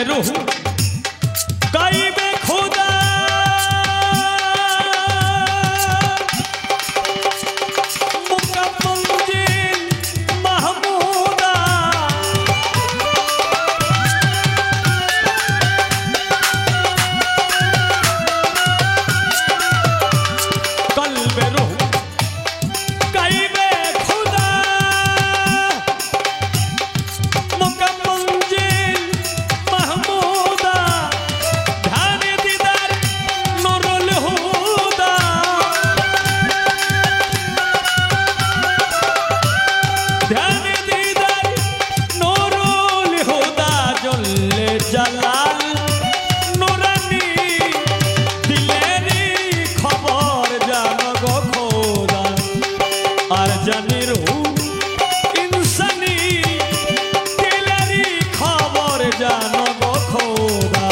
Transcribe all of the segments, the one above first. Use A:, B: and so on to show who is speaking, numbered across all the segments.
A: रूह गाइबे खुदा मुकम्मल महमूदा कल्बे रूह गाइबे खुदा मुकम्मल महमूदा ध्यान दीदार नूरुल हुदा ध्यान दीदार नूरुल हुदा जल्ले जलाल नूरानी दिलेरी खबर जानो गो खोदा আর জানি রূহ ইনসানি দিলেরি খবর জানো গো খোদা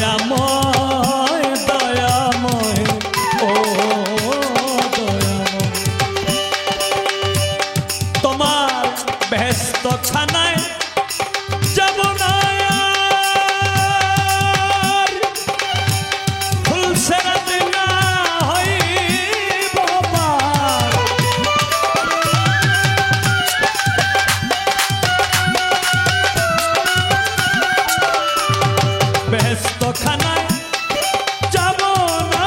A: দয়াময় দয়াময় ও দয়াময় তোমার ব্যস্ত খানায় যাব না আর ফুলসেরাত না হইব পার ব্যস্ত খানায় যাব না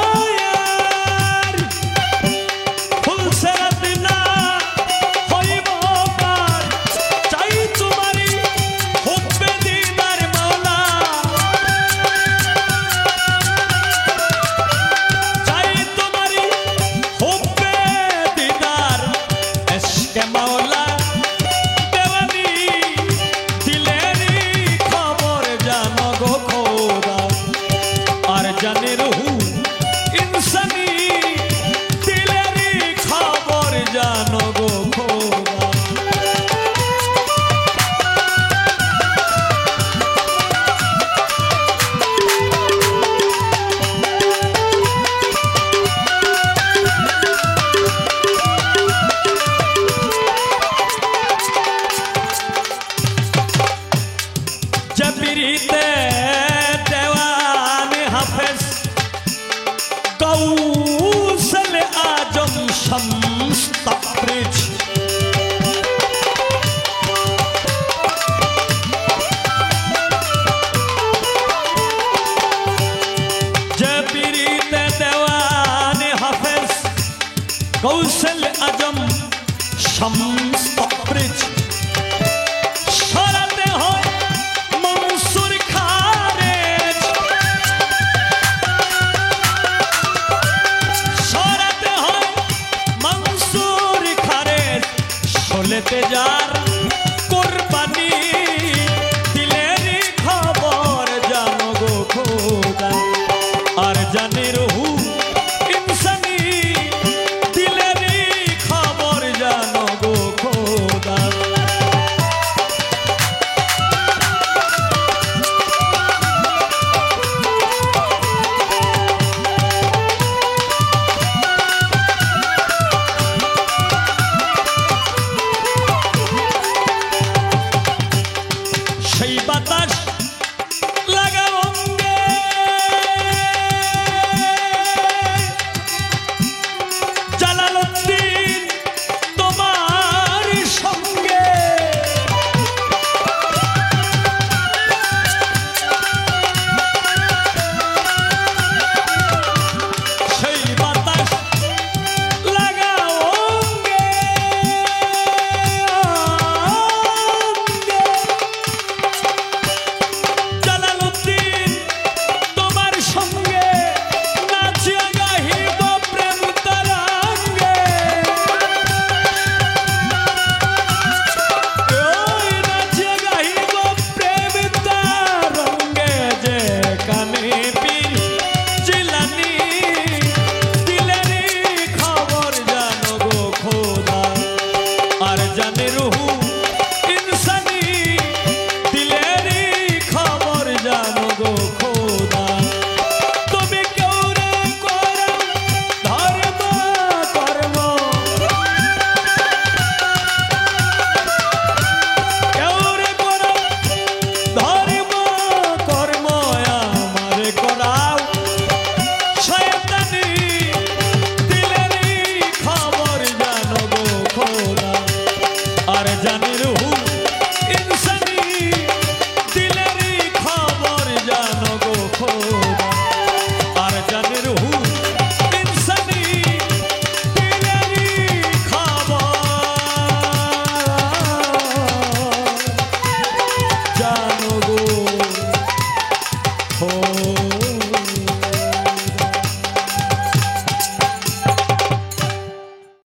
A: আর ফুলসেরাত না হইব পার চাই তোমারি হুব্বে দিদার মাওলা চাই তোমারি হুব্বে দিদার ইশকে মাওলা দেওয়ানি দিলেরি খবর জানো গো খোদা আর জানে রূহ ইনসানি দিলেরি খবর জানো গো খোদা जबरीते देवान हाफिज कौसल आजम शम्स तब्रिज जबरीते देवान हाफिज कौसल आजम शम्स तब्रिज शराते হয় মনসুর খারেজ শরাতে হয় মনসুর খারেজ শোলেতে যার কুরবানি দিলেরি খবর জানো গো খোদা আর জানে রূহ ইনসানি দিলেরি খবর জানো গো খোদা খোঁজ